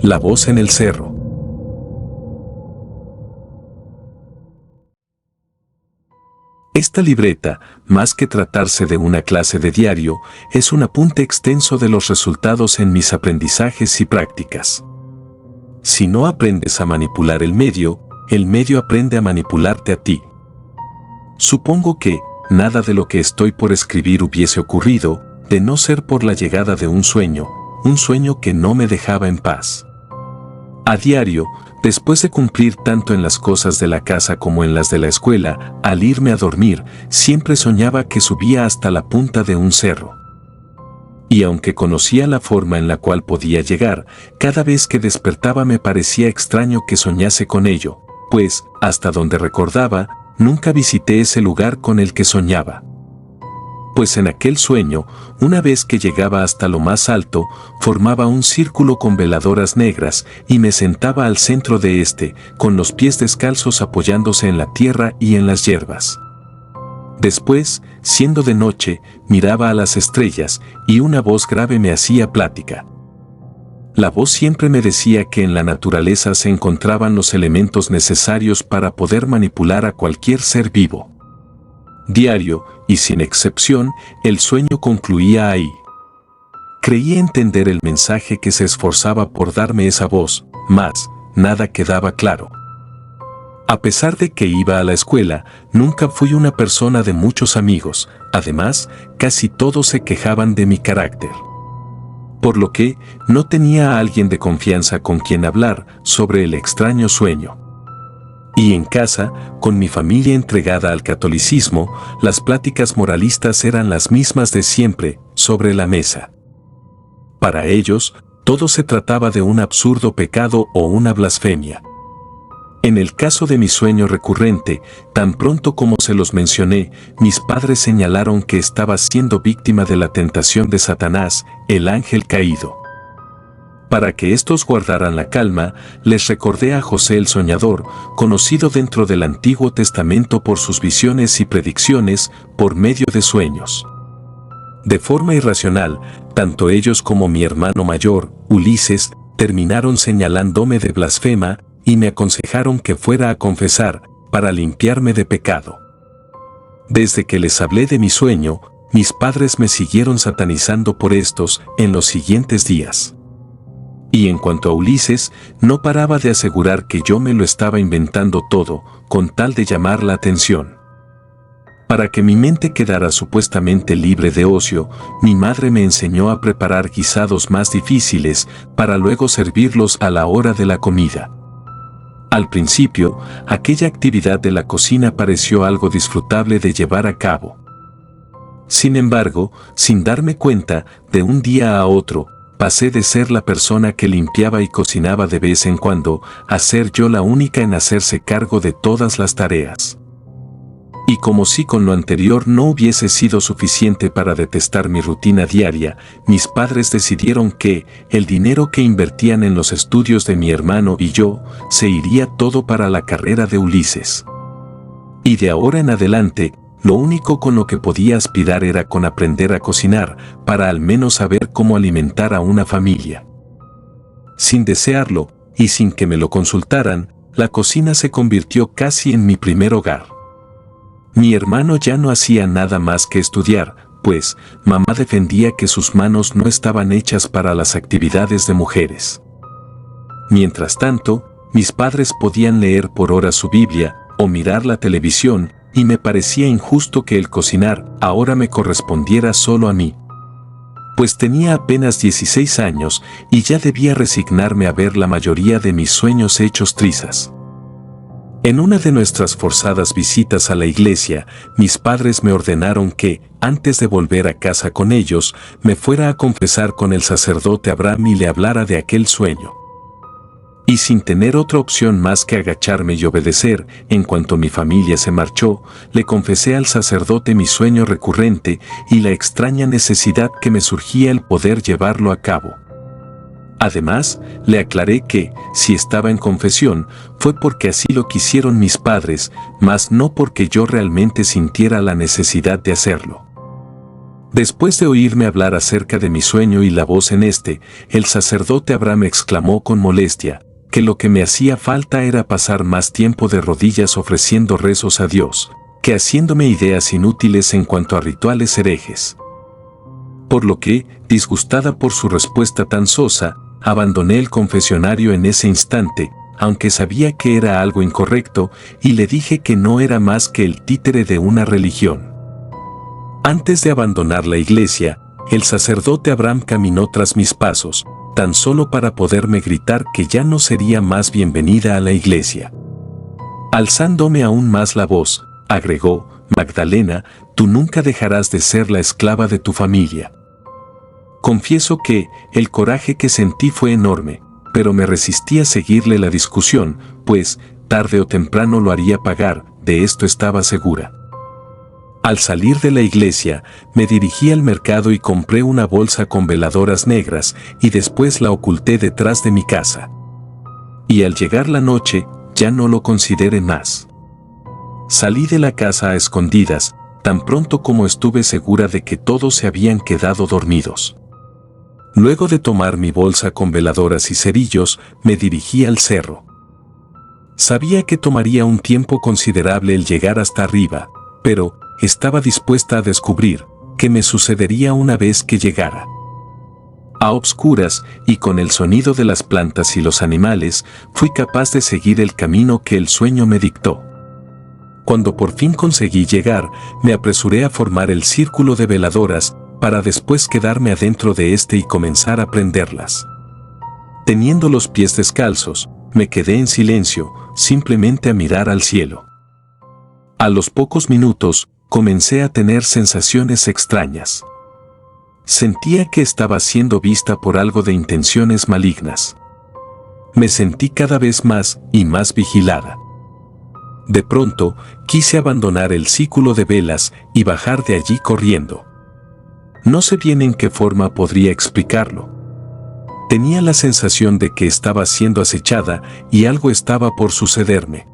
La voz en el cerro. Esta libreta, más que tratarse de una clase de diario, es un apunte extenso de los resultados en mis aprendizajes y prácticas. Si no aprendes a manipular el medio aprende a manipularte a ti. Supongo que nada de lo que estoy por escribir hubiese ocurrido, de no ser por la llegada de un sueño que no me dejaba en paz. A diario, después de cumplir tanto en las cosas de la casa como en las de la escuela, al irme a dormir, siempre soñaba que subía hasta la punta de un cerro. Y aunque conocía la forma en la cual podía llegar, cada vez que despertaba me parecía extraño que soñase con ello, pues, hasta donde recordaba, nunca visité ese lugar con el que soñaba. Pues en aquel sueño, una vez que llegaba hasta lo más alto, formaba un círculo con veladoras negras y me sentaba al centro de este, con los pies descalzos apoyándose en la tierra y en las hierbas. Después, siendo de noche, miraba a las estrellas y una voz grave me hacía plática. La voz siempre me decía que en la naturaleza se encontraban los elementos necesarios para poder manipular a cualquier ser vivo. Diario, y sin excepción, el sueño concluía ahí. Creía entender el mensaje que se esforzaba por darme esa voz, mas nada quedaba claro. A pesar de que iba a la escuela, nunca fui una persona de muchos amigos, además, casi todos se quejaban de mi carácter. Por lo que, no tenía a alguien de confianza con quien hablar sobre el extraño sueño. Y en casa, con mi familia entregada al catolicismo, las pláticas moralistas eran las mismas de siempre, sobre la mesa. Para ellos, todo se trataba de un absurdo pecado o una blasfemia. En el caso de mi sueño recurrente, tan pronto como se los mencioné, mis padres señalaron que estaba siendo víctima de la tentación de Satanás, el ángel caído. Para que estos guardaran la calma, les recordé a José el Soñador, conocido dentro del Antiguo Testamento por sus visiones y predicciones por medio de sueños. De forma irracional, tanto ellos como mi hermano mayor, Ulises, terminaron señalándome de blasfema y me aconsejaron que fuera a confesar, para limpiarme de pecado. Desde que les hablé de mi sueño, mis padres me siguieron satanizando por estos en los siguientes días. Y en cuanto a Ulises, no paraba de asegurar que yo me lo estaba inventando todo, con tal de llamar la atención. Para que mi mente quedara supuestamente libre de ocio, mi madre me enseñó a preparar guisados más difíciles para luego servirlos a la hora de la comida. Al principio, aquella actividad de la cocina pareció algo disfrutable de llevar a cabo. Sin embargo, sin darme cuenta, de un día a otro, pasé de ser la persona que limpiaba y cocinaba de vez en cuando, a ser yo la única en hacerse cargo de todas las tareas. Y como si con lo anterior no hubiese sido suficiente para detestar mi rutina diaria, mis padres decidieron que el dinero que invertían en los estudios de mi hermano y yo, se iría todo para la carrera de Ulises. Y de ahora en adelante, lo único con lo que podía aspirar era con aprender a cocinar, para al menos saber cómo alimentar a una familia. Sin desearlo, y sin que me lo consultaran, la cocina se convirtió casi en mi primer hogar. Mi hermano ya no hacía nada más que estudiar, pues mamá defendía que sus manos no estaban hechas para las actividades de mujeres. Mientras tanto, mis padres podían leer por horas su Biblia o mirar la televisión, y me parecía injusto que el cocinar ahora me correspondiera solo a mí. Pues tenía apenas 16 años y ya debía resignarme a ver la mayoría de mis sueños hechos trizas. En una de nuestras forzadas visitas a la iglesia, mis padres me ordenaron que, antes de volver a casa con ellos, me fuera a confesar con el sacerdote Abraham y le hablara de aquel sueño. Y sin tener otra opción más que agacharme y obedecer, en cuanto mi familia se marchó, le confesé al sacerdote mi sueño recurrente y la extraña necesidad que me surgía el poder llevarlo a cabo. Además, le aclaré que, si estaba en confesión, fue porque así lo quisieron mis padres, mas no porque yo realmente sintiera la necesidad de hacerlo. Después de oírme hablar acerca de mi sueño y la voz en este, el sacerdote Abraham exclamó con molestia, que lo que me hacía falta era pasar más tiempo de rodillas ofreciendo rezos a Dios, que haciéndome ideas inútiles en cuanto a rituales herejes. Por lo que, disgustada por su respuesta tan sosa, abandoné el confesionario en ese instante, aunque sabía que era algo incorrecto, y le dije que no era más que el títere de una religión. Antes de abandonar la iglesia, el sacerdote Abraham caminó tras mis pasos, tan solo para poderme gritar que ya no sería más bienvenida a la iglesia. Alzándome aún más la voz, agregó, Magdalena, tú nunca dejarás de ser la esclava de tu familia. Confieso que el coraje que sentí fue enorme, pero me resistí a seguirle la discusión, pues, tarde o temprano lo haría pagar, de esto estaba segura. Al salir de la iglesia, me dirigí al mercado y compré una bolsa con veladoras negras y después la oculté detrás de mi casa. Y al llegar la noche, ya no lo consideré más. Salí de la casa a escondidas, tan pronto como estuve segura de que todos se habían quedado dormidos. Luego de tomar mi bolsa con veladoras y cerillos, me dirigí al cerro. Sabía que tomaría un tiempo considerable el llegar hasta arriba, pero estaba dispuesta a descubrir qué me sucedería una vez que llegara. A obscuras y con el sonido de las plantas y los animales, fui capaz de seguir el camino que el sueño me dictó. Cuando por fin conseguí llegar, me apresuré a formar el círculo de veladoras, para después quedarme adentro de este y comenzar a prenderlas. Teniendo los pies descalzos, me quedé en silencio, simplemente a mirar al cielo. A los pocos minutos, comencé a tener sensaciones extrañas. Sentía que estaba siendo vista por algo de intenciones malignas. Me sentí cada vez más y más vigilada. De pronto, quise abandonar el círculo de velas y bajar de allí corriendo. No sé bien en qué forma podría explicarlo. Tenía la sensación de que estaba siendo acechada y algo estaba por sucederme.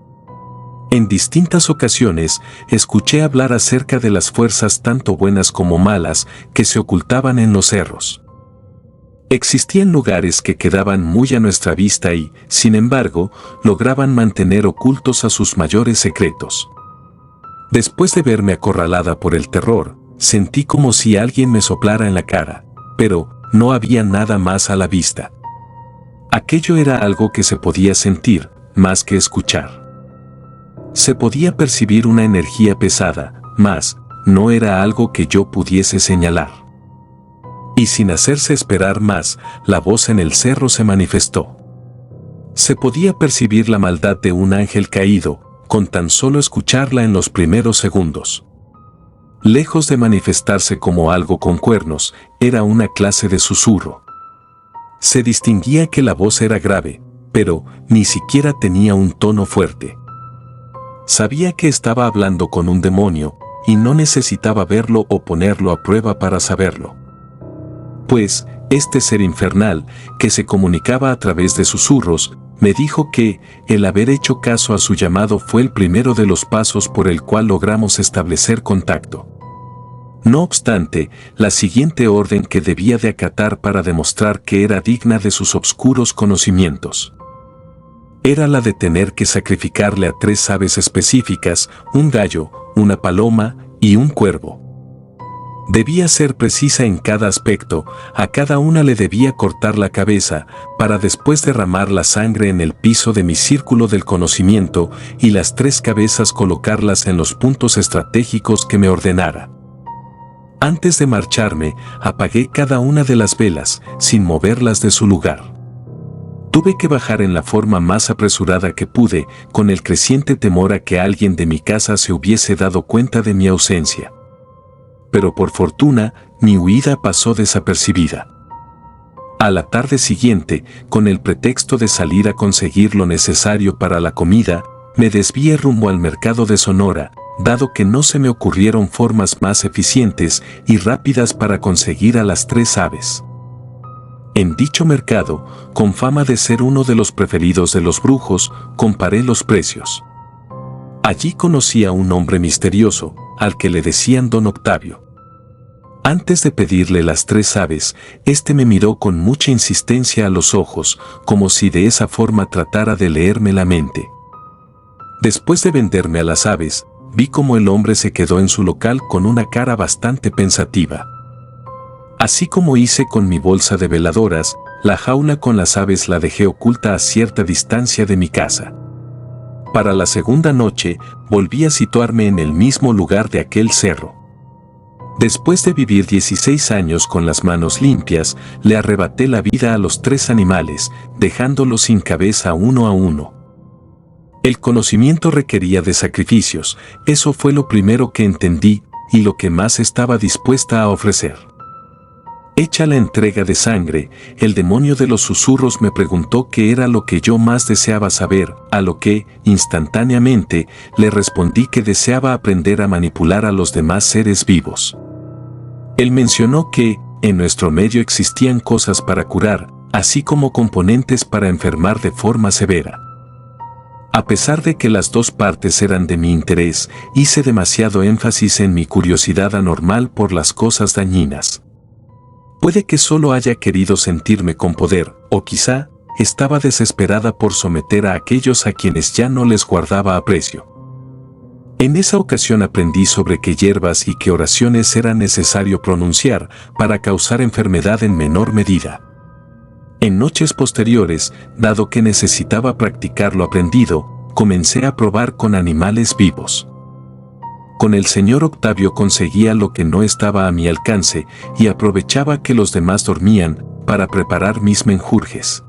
En distintas ocasiones, escuché hablar acerca de las fuerzas tanto buenas como malas que se ocultaban en los cerros. Existían lugares que quedaban muy a nuestra vista y, sin embargo, lograban mantener ocultos a sus mayores secretos. Después de verme acorralada por el terror, sentí como si alguien me soplara en la cara, pero no había nada más a la vista. Aquello era algo que se podía sentir, más que escuchar. Se podía percibir una energía pesada, mas no era algo que yo pudiese señalar. Y sin hacerse esperar más, la voz en el cerro se manifestó. Se podía percibir la maldad de un ángel caído, con tan solo escucharla en los primeros segundos. Lejos de manifestarse como algo con cuernos, era una clase de susurro. Se distinguía que la voz era grave, pero ni siquiera tenía un tono fuerte. Sabía que estaba hablando con un demonio, y no necesitaba verlo o ponerlo a prueba para saberlo. Pues, este ser infernal, que se comunicaba a través de susurros, me dijo que el haber hecho caso a su llamado fue el primero de los pasos por el cual logramos establecer contacto. No obstante, la siguiente orden que debía de acatar para demostrar que era digna de sus obscuros conocimientos era la de tener que sacrificarle a 3 aves específicas, un gallo, una paloma y un cuervo. Debía ser precisa en cada aspecto, a cada una le debía cortar la cabeza, para después derramar la sangre en el piso de mi círculo del conocimiento y las 3 cabezas colocarlas en los puntos estratégicos que me ordenara. Antes de marcharme, apagué cada una de las velas, sin moverlas de su lugar. Tuve que bajar en la forma más apresurada que pude, con el creciente temor a que alguien de mi casa se hubiese dado cuenta de mi ausencia. Pero por fortuna, mi huida pasó desapercibida. A la tarde siguiente, con el pretexto de salir a conseguir lo necesario para la comida, me desvié rumbo al mercado de Sonora, dado que no se me ocurrieron formas más eficientes y rápidas para conseguir a las 3 aves. En dicho mercado, con fama de ser uno de los preferidos de los brujos, comparé los precios. Allí conocí a un hombre misterioso, al que le decían Don Octavio. Antes de pedirle las 3 aves, este me miró con mucha insistencia a los ojos, como si de esa forma tratara de leerme la mente. Después de venderme a las aves, vi cómo el hombre se quedó en su local con una cara bastante pensativa. Así como hice con mi bolsa de veladoras, la jaula con las aves la dejé oculta a cierta distancia de mi casa. Para la segunda noche, volví a situarme en el mismo lugar de aquel cerro. Después de vivir 16 años con las manos limpias, le arrebaté la vida a los 3 animales, dejándolos sin cabeza uno a uno. El conocimiento requería de sacrificios, eso fue lo primero que entendí y lo que más estaba dispuesta a ofrecer. Hecha la entrega de sangre, el demonio de los susurros me preguntó qué era lo que yo más deseaba saber, a lo que, instantáneamente, le respondí que deseaba aprender a manipular a los demás seres vivos. Él mencionó que, en nuestro medio existían cosas para curar, así como componentes para enfermar de forma severa. A pesar de que las 2 partes eran de mi interés, hice demasiado énfasis en mi curiosidad anormal por las cosas dañinas. Puede que solo haya querido sentirme con poder, o quizá, estaba desesperada por someter a aquellos a quienes ya no les guardaba aprecio. En esa ocasión aprendí sobre qué hierbas y qué oraciones era necesario pronunciar para causar enfermedad en menor medida. En noches posteriores, dado que necesitaba practicar lo aprendido, comencé a probar con animales vivos. Con el señor Octavio conseguía lo que no estaba a mi alcance y aprovechaba que los demás dormían para preparar mis menjurjes.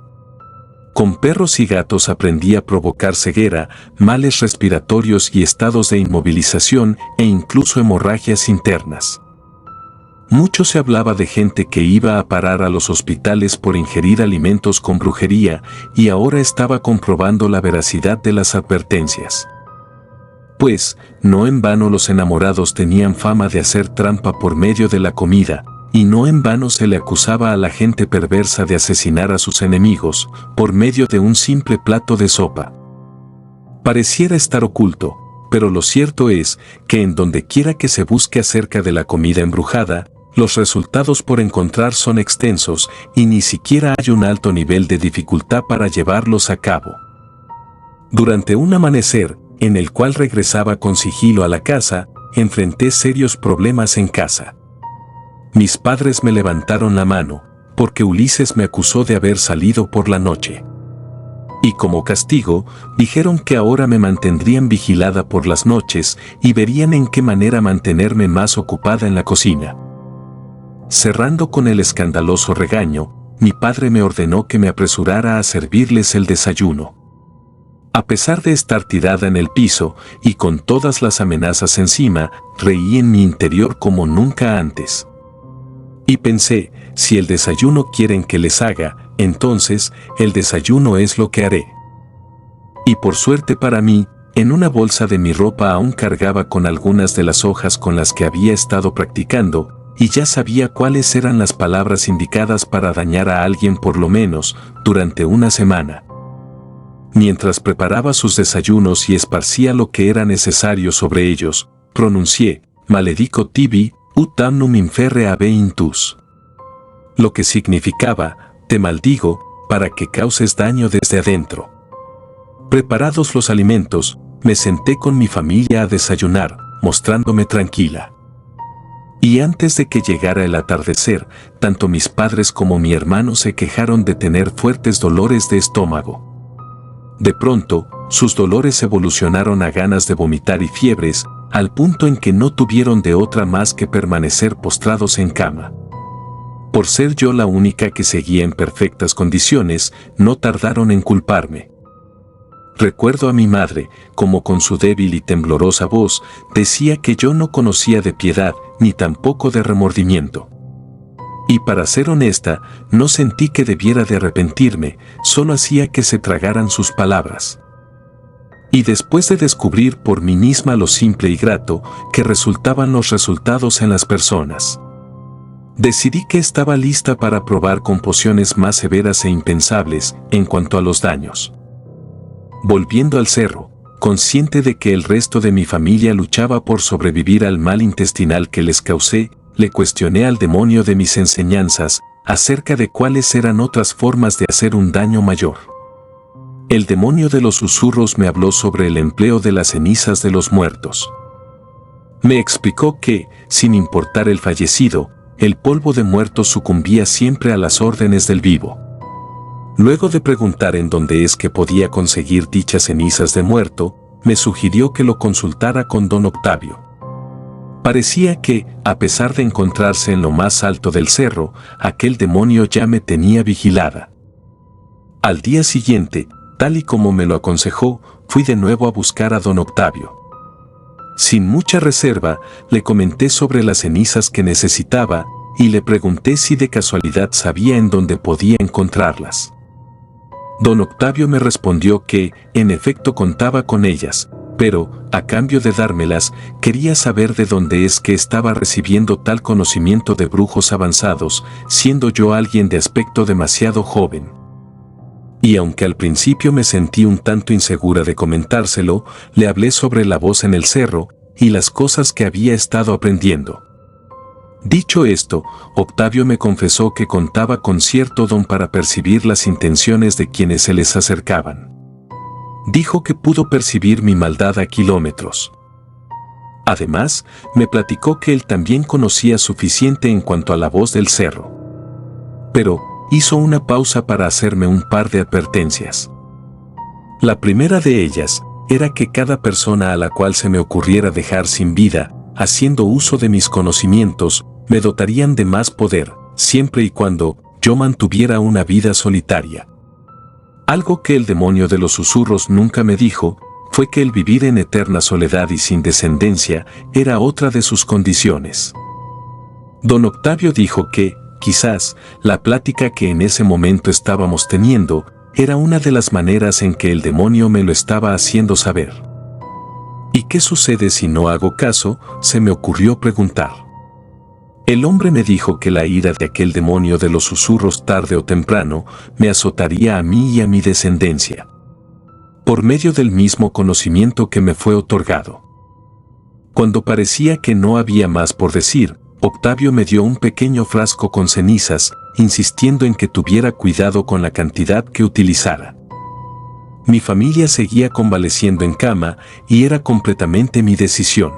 Con perros y gatos aprendí a provocar ceguera, males respiratorios y estados de inmovilización e incluso hemorragias internas. Mucho se hablaba de gente que iba a parar a los hospitales por ingerir alimentos con brujería y ahora estaba comprobando la veracidad de las advertencias. Pues, no en vano los enamorados tenían fama de hacer trampa por medio de la comida, y no en vano se le acusaba a la gente perversa de asesinar a sus enemigos por medio de un simple plato de sopa. Pareciera estar oculto, pero lo cierto es que en donde quiera que se busque acerca de la comida embrujada, los resultados por encontrar son extensos y ni siquiera hay un alto nivel de dificultad para llevarlos a cabo. Durante un amanecer, en el cual regresaba con sigilo a la casa, enfrenté serios problemas en casa. Mis padres me levantaron la mano, porque Ulises me acusó de haber salido por la noche. Y como castigo, dijeron que ahora me mantendrían vigilada por las noches y verían en qué manera mantenerme más ocupada en la cocina. Cerrando con el escandaloso regaño, mi padre me ordenó que me apresurara a servirles el desayuno. A pesar de estar tirada en el piso y con todas las amenazas encima, reí en mi interior como nunca antes. Y pensé, si el desayuno quieren que les haga, entonces, el desayuno es lo que haré. Y por suerte para mí, en una bolsa de mi ropa aún cargaba con algunas de las hojas con las que había estado practicando, y ya sabía cuáles eran las palabras indicadas para dañar a alguien por lo menos, durante una semana. Mientras preparaba sus desayunos y esparcía lo que era necesario sobre ellos, pronuncié, maledico tibi, ut damnum inferre habe intus. Lo que significaba, te maldigo, para que causes daño desde adentro. Preparados los alimentos, me senté con mi familia a desayunar, mostrándome tranquila. Y antes de que llegara el atardecer, tanto mis padres como mi hermano se quejaron de tener fuertes dolores de estómago. De pronto, sus dolores evolucionaron a ganas de vomitar y fiebres, al punto en que no tuvieron de otra más que permanecer postrados en cama. Por ser yo la única que seguía en perfectas condiciones, no tardaron en culparme. Recuerdo a mi madre, como con su débil y temblorosa voz, decía que yo no conocía de piedad, ni tampoco de remordimiento. Y para ser honesta, no sentí que debiera de arrepentirme, solo hacía que se tragaran sus palabras. Y después de descubrir por mí misma lo simple y grato que resultaban los resultados en las personas, decidí que estaba lista para probar con pociones más severas e impensables en cuanto a los daños. Volviendo al cerro, consciente de que el resto de mi familia luchaba por sobrevivir al mal intestinal que les causé, le cuestioné al demonio de mis enseñanzas acerca de cuáles eran otras formas de hacer un daño mayor. El demonio de los susurros me habló sobre el empleo de las cenizas de los muertos. Me explicó que, sin importar el fallecido, el polvo de muertos sucumbía siempre a las órdenes del vivo. Luego de preguntar en dónde es que podía conseguir dichas cenizas de muerto, me sugirió que lo consultara con don Octavio. Parecía que, a pesar de encontrarse en lo más alto del cerro, aquel demonio ya me tenía vigilada. Al día siguiente, tal y como me lo aconsejó, fui de nuevo a buscar a don Octavio. Sin mucha reserva, le comenté sobre las cenizas que necesitaba y le pregunté si de casualidad sabía en dónde podía encontrarlas. Don Octavio me respondió que, en efecto, contaba con ellas, pero, a cambio de dármelas, quería saber de dónde es que estaba recibiendo tal conocimiento de brujos avanzados, siendo yo alguien de aspecto demasiado joven. Y aunque al principio me sentí un tanto insegura de comentárselo, le hablé sobre la voz en el cerro y las cosas que había estado aprendiendo. Dicho esto, Octavio me confesó que contaba con cierto don para percibir las intenciones de quienes se les acercaban. Dijo que pudo percibir mi maldad a kilómetros. Además, me platicó que él también conocía suficiente en cuanto a la voz del cerro. Pero hizo una pausa para hacerme un par de advertencias. La primera de ellas era que cada persona a la cual se me ocurriera dejar sin vida, haciendo uso de mis conocimientos, me dotarían de más poder, siempre y cuando yo mantuviera una vida solitaria. Algo que el demonio de los susurros nunca me dijo, fue que el vivir en eterna soledad y sin descendencia era otra de sus condiciones. Don Octavio dijo que, quizás, la plática que en ese momento estábamos teniendo, era una de las maneras en que el demonio me lo estaba haciendo saber. ¿Y qué sucede si no hago caso?, se me ocurrió preguntar. El hombre me dijo que la ira de aquel demonio de los susurros tarde o temprano me azotaría a mí y a mi descendencia, por medio del mismo conocimiento que me fue otorgado. Cuando parecía que no había más por decir, Octavio me dio un pequeño frasco con cenizas, insistiendo en que tuviera cuidado con la cantidad que utilizara. Mi familia seguía convaleciendo en cama y era completamente mi decisión.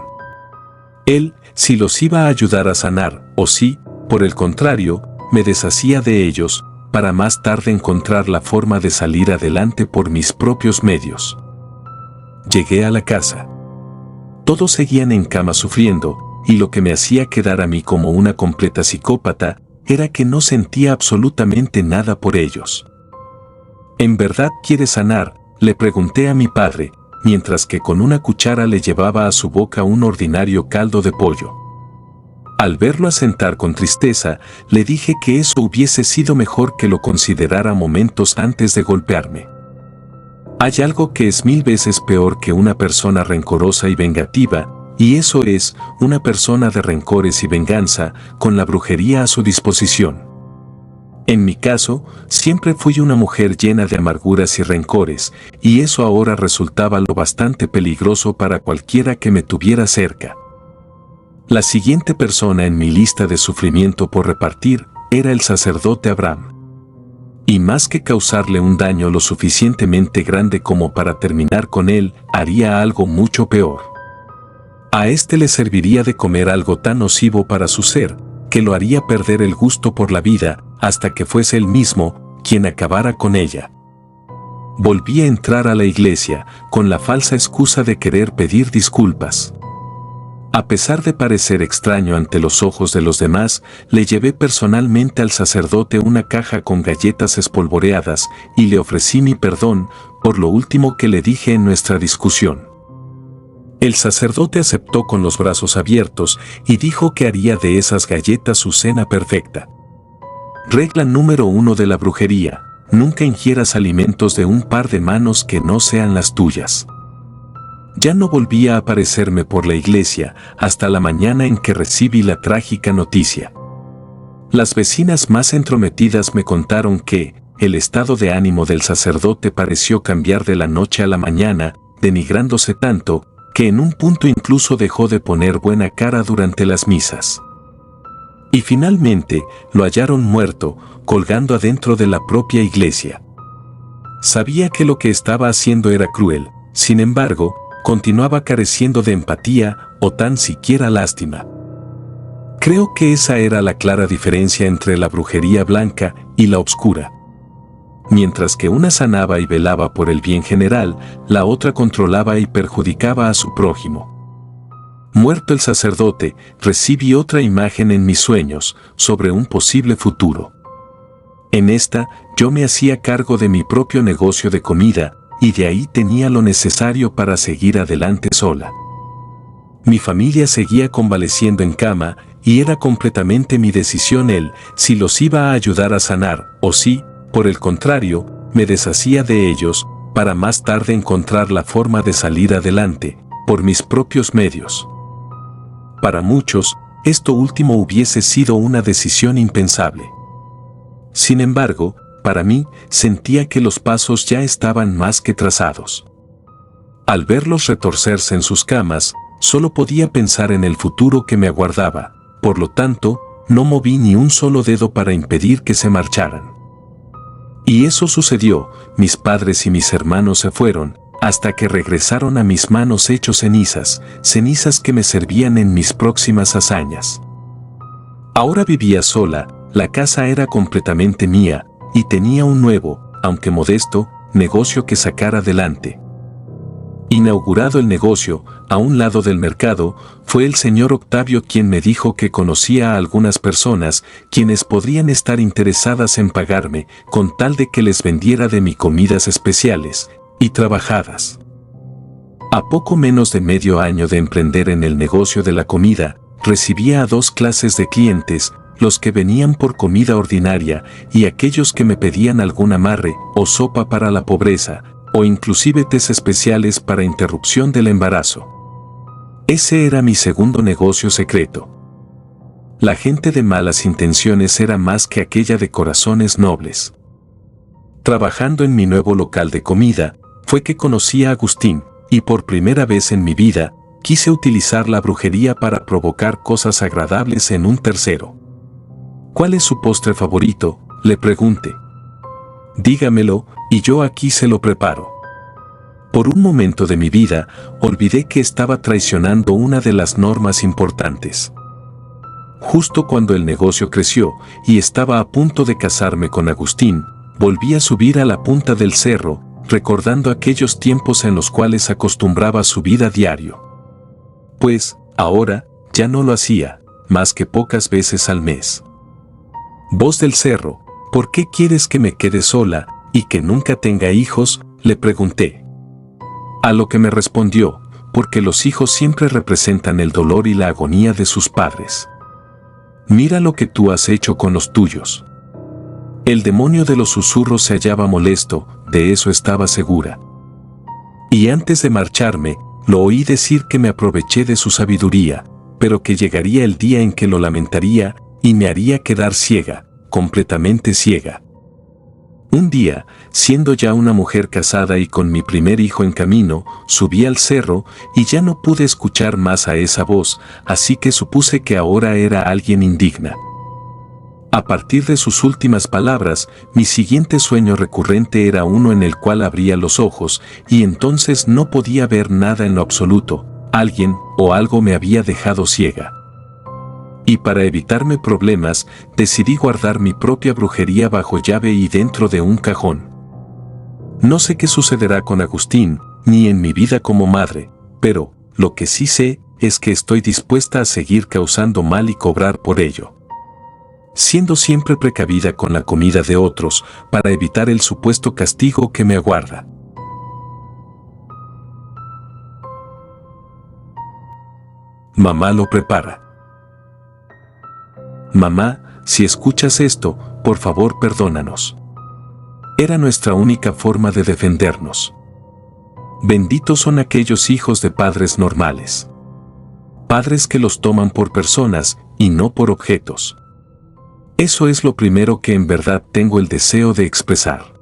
Él, si los iba a ayudar a sanar, o si, por el contrario, me deshacía de ellos, para más tarde encontrar la forma de salir adelante por mis propios medios. Llegué a la casa. Todos seguían en cama sufriendo, y lo que me hacía quedar a mí como una completa psicópata, era que no sentía absolutamente nada por ellos. ¿En verdad quieres sanar?, le pregunté a mi padre, mientras que con una cuchara le llevaba a su boca un ordinario caldo de pollo. Al verlo asentar con tristeza, le dije que eso hubiese sido mejor que lo considerara momentos antes de golpearme. Hay algo que es 1000 veces peor que una persona rencorosa y vengativa, y eso es, una persona de rencores y venganza, con la brujería a su disposición. En mi caso, siempre fui una mujer llena de amarguras y rencores, y eso ahora resultaba lo bastante peligroso para cualquiera que me tuviera cerca. La siguiente persona en mi lista de sufrimiento por repartir era el sacerdote Abraham. Y más que causarle un daño lo suficientemente grande como para terminar con él, haría algo mucho peor. A este le serviría de comer algo tan nocivo para su ser, que lo haría perder el gusto por la vida, hasta que fuese él mismo quien acabara con ella. Volví a entrar a la iglesia, con la falsa excusa de querer pedir disculpas. A pesar de parecer extraño ante los ojos de los demás, le llevé personalmente al sacerdote una caja con galletas espolvoreadas y le ofrecí mi perdón por lo último que le dije en nuestra discusión. El sacerdote aceptó con los brazos abiertos y dijo que haría de esas galletas su cena perfecta. Regla número 1 de la brujería: nunca ingieras alimentos de un par de manos que no sean las tuyas. Ya no volví a aparecerme por la iglesia hasta la mañana en que recibí la trágica noticia. Las vecinas más entrometidas me contaron que el estado de ánimo del sacerdote pareció cambiar de la noche a la mañana, denigrándose tanto que en un punto incluso dejó de poner buena cara durante las misas. Y finalmente lo hallaron muerto, colgando adentro de la propia iglesia. Sabía que lo que estaba haciendo era cruel, sin embargo, continuaba careciendo de empatía o tan siquiera lástima. Creo que esa era la clara diferencia entre la brujería blanca y la oscura. Mientras que una sanaba y velaba por el bien general, la otra controlaba y perjudicaba a su prójimo. Muerto el sacerdote, recibí otra imagen en mis sueños sobre un posible futuro. En esta, yo me hacía cargo de mi propio negocio de comida, y de ahí tenía lo necesario para seguir adelante sola. Mi familia seguía convaleciendo en cama, y era completamente mi decisión si los iba a ayudar a sanar, o si, por el contrario, me deshacía de ellos, para más tarde encontrar la forma de salir adelante, por mis propios medios. Para muchos, esto último hubiese sido una decisión impensable. Sin embargo, para mí, sentía que los pasos ya estaban más que trazados. Al verlos retorcerse en sus camas, solo podía pensar en el futuro que me aguardaba, por lo tanto, no moví ni un solo dedo para impedir que se marcharan. Y eso sucedió, mis padres y mis hermanos se fueron, hasta que regresaron a mis manos hechos cenizas, cenizas que me servían en mis próximas hazañas. Ahora vivía sola, la casa era completamente mía, y tenía un nuevo, aunque modesto, negocio que sacar adelante. Inaugurado el negocio, a un lado del mercado, fue el señor Octavio quien me dijo que conocía a algunas personas quienes podrían estar interesadas en pagarme con tal de que les vendiera de mis comidas especiales y trabajadas. A poco menos de medio año de emprender en el negocio de la comida, recibía a dos clases de clientes, los que venían por comida ordinaria y aquellos que me pedían algún amarre o sopa para la pobreza, o inclusive tés especiales para interrupción del embarazo. Ese era mi segundo negocio secreto. La gente de malas intenciones era más que aquella de corazones nobles. Trabajando en mi nuevo local de comida, fue que conocí a Agustín, y por primera vez en mi vida, quise utilizar la brujería para provocar cosas agradables en un tercero. ¿Cuál es su postre favorito?, le pregunté. Dígamelo, y yo aquí se lo preparo. Por un momento de mi vida, olvidé que estaba traicionando una de las normas importantes. Justo cuando el negocio creció, y estaba a punto de casarme con Agustín, volví a subir a la punta del cerro, recordando aquellos tiempos en los cuales acostumbraba subir a diario. Pues, ahora, ya no lo hacía, más que pocas veces al mes. Voz del cerro, ¿por qué quieres que me quede sola y que nunca tenga hijos?, le pregunté. A lo que me respondió, porque los hijos siempre representan el dolor y la agonía de sus padres. Mira lo que tú has hecho con los tuyos. El demonio de los susurros se hallaba molesto, de eso estaba segura. Y antes de marcharme, lo oí decir que me aproveché de su sabiduría, pero que llegaría el día en que lo lamentaría y me haría quedar ciega, completamente ciega. Un día, siendo ya una mujer casada y con mi primer hijo en camino, subí al cerro y ya no pude escuchar más a esa voz, así que supuse que ahora era alguien indigna. A partir de sus últimas palabras, mi siguiente sueño recurrente era uno en el cual abría los ojos y entonces no podía ver nada en lo absoluto. Alguien o algo me había dejado ciega. Y para evitarme problemas, decidí guardar mi propia brujería bajo llave y dentro de un cajón. No sé qué sucederá con Agustín, ni en mi vida como madre, pero lo que sí sé es que estoy dispuesta a seguir causando mal y cobrar por ello. Siendo siempre precavida con la comida de otros, para evitar el supuesto castigo que me aguarda. Mamá lo prepara. Mamá, si escuchas esto, por favor perdónanos. Era nuestra única forma de defendernos. Benditos son aquellos hijos de padres normales. Padres que los toman por personas y no por objetos. Eso es lo primero que en verdad tengo el deseo de expresar.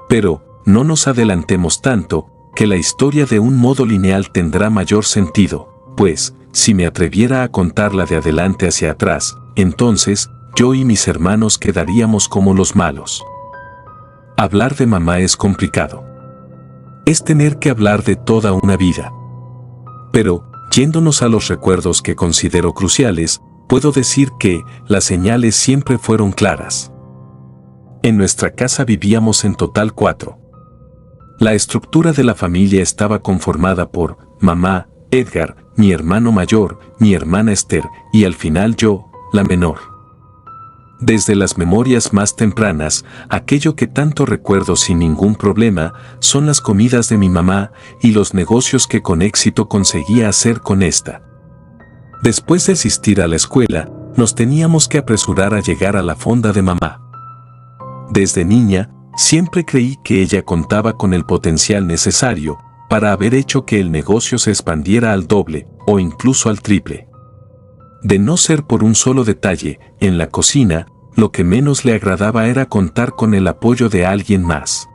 Pero, no nos adelantemos tanto, que la historia de un modo lineal tendrá mayor sentido, pues, si me atreviera a contarla de adelante hacia atrás, entonces, yo y mis hermanos quedaríamos como los malos. Hablar de mamá es complicado. Es tener que hablar de toda una vida. Pero, yéndonos a los recuerdos que considero cruciales, puedo decir que las señales siempre fueron claras. En nuestra casa vivíamos en total 4. La estructura de la familia estaba conformada por mamá, Edgar, mi hermano mayor, mi hermana Esther y al final yo, la menor. Desde las memorias más tempranas, aquello que tanto recuerdo sin ningún problema son las comidas de mi mamá y los negocios que con éxito conseguía hacer con esta. Después de asistir a la escuela, nos teníamos que apresurar a llegar a la fonda de mamá. Desde niña, siempre creí que ella contaba con el potencial necesario para haber hecho que el negocio se expandiera al doble o incluso al triple. De no ser por un solo detalle, en la cocina, lo que menos le agradaba era contar con el apoyo de alguien más.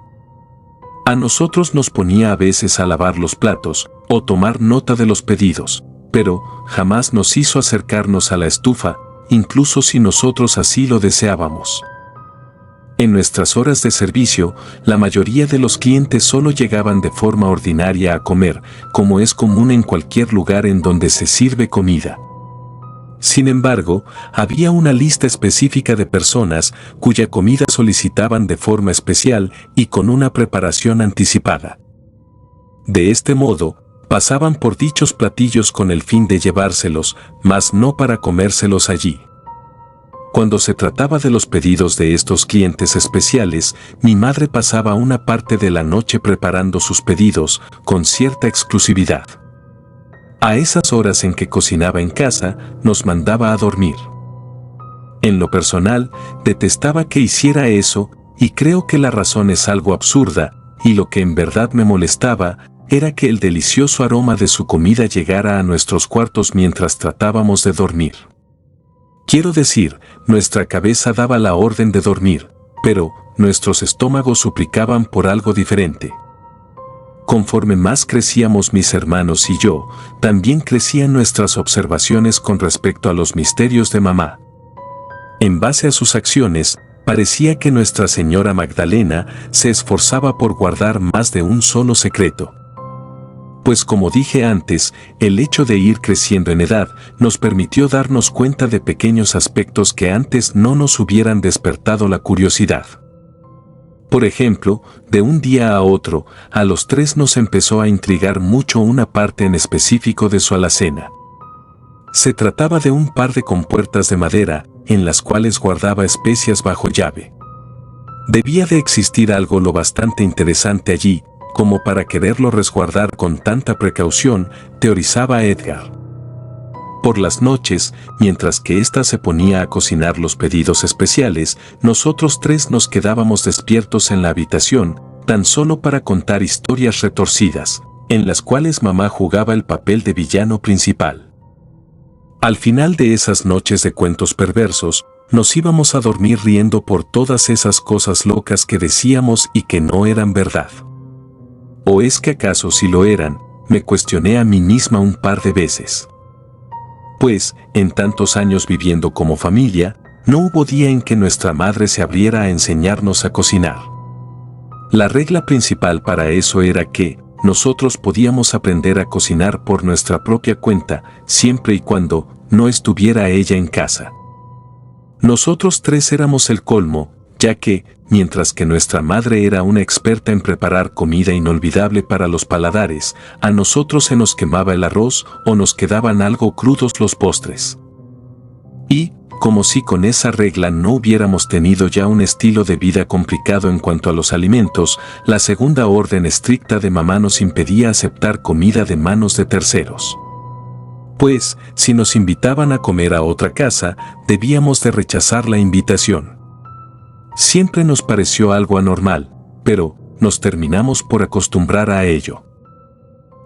A nosotros nos ponía a veces a lavar los platos o tomar nota de los pedidos, pero jamás nos hizo acercarnos a la estufa, incluso si nosotros así lo deseábamos. En nuestras horas de servicio, la mayoría de los clientes solo llegaban de forma ordinaria a comer, como es común en cualquier lugar en donde se sirve comida. Sin embargo, había una lista específica de personas cuya comida solicitaban de forma especial y con una preparación anticipada. De este modo, pasaban por dichos platillos con el fin de llevárselos, mas no para comérselos allí. Cuando se trataba de los pedidos de estos clientes especiales, mi madre pasaba una parte de la noche preparando sus pedidos con cierta exclusividad. A esas horas en que cocinaba en casa, nos mandaba a dormir. En lo personal, detestaba que hiciera eso, y creo que la razón es algo absurda, y lo que en verdad me molestaba, era que el delicioso aroma de su comida llegara a nuestros cuartos mientras tratábamos de dormir. Quiero decir, nuestra cabeza daba la orden de dormir, pero nuestros estómagos suplicaban por algo diferente. Conforme más crecíamos mis hermanos y yo, también crecían nuestras observaciones con respecto a los misterios de mamá. En base a sus acciones, parecía que Nuestra Señora Magdalena se esforzaba por guardar más de un solo secreto. Pues como dije antes, el hecho de ir creciendo en edad nos permitió darnos cuenta de pequeños aspectos que antes no nos hubieran despertado la curiosidad. Por ejemplo, de un día a otro, a los 3 nos empezó a intrigar mucho una parte en específico de su alacena. Se trataba de un par de compuertas de madera, en las cuales guardaba especias bajo llave. Debía de existir algo lo bastante interesante allí, como para quererlo resguardar con tanta precaución, teorizaba Edgar. Por las noches, mientras que ésta se ponía a cocinar los pedidos especiales, nosotros 3 nos quedábamos despiertos en la habitación, tan solo para contar historias retorcidas, en las cuales mamá jugaba el papel de villano principal. Al final de esas noches de cuentos perversos, nos íbamos a dormir riendo por todas esas cosas locas que decíamos y que no eran verdad. ¿O es que acaso si lo eran? Me cuestioné a mí misma un par de veces. Pues, en tantos años viviendo como familia, no hubo día en que nuestra madre se abriera a enseñarnos a cocinar. La regla principal para eso era que nosotros podíamos aprender a cocinar por nuestra propia cuenta, siempre y cuando no estuviera ella en casa. Nosotros 3 éramos el colmo, ya que, mientras que nuestra madre era una experta en preparar comida inolvidable para los paladares, a nosotros se nos quemaba el arroz o nos quedaban algo crudos los postres. Y, como si con esa regla no hubiéramos tenido ya un estilo de vida complicado en cuanto a los alimentos, la segunda orden estricta de mamá nos impedía aceptar comida de manos de terceros. Pues, si nos invitaban a comer a otra casa, debíamos de rechazar la invitación. Siempre nos pareció algo anormal, pero nos terminamos por acostumbrar a ello.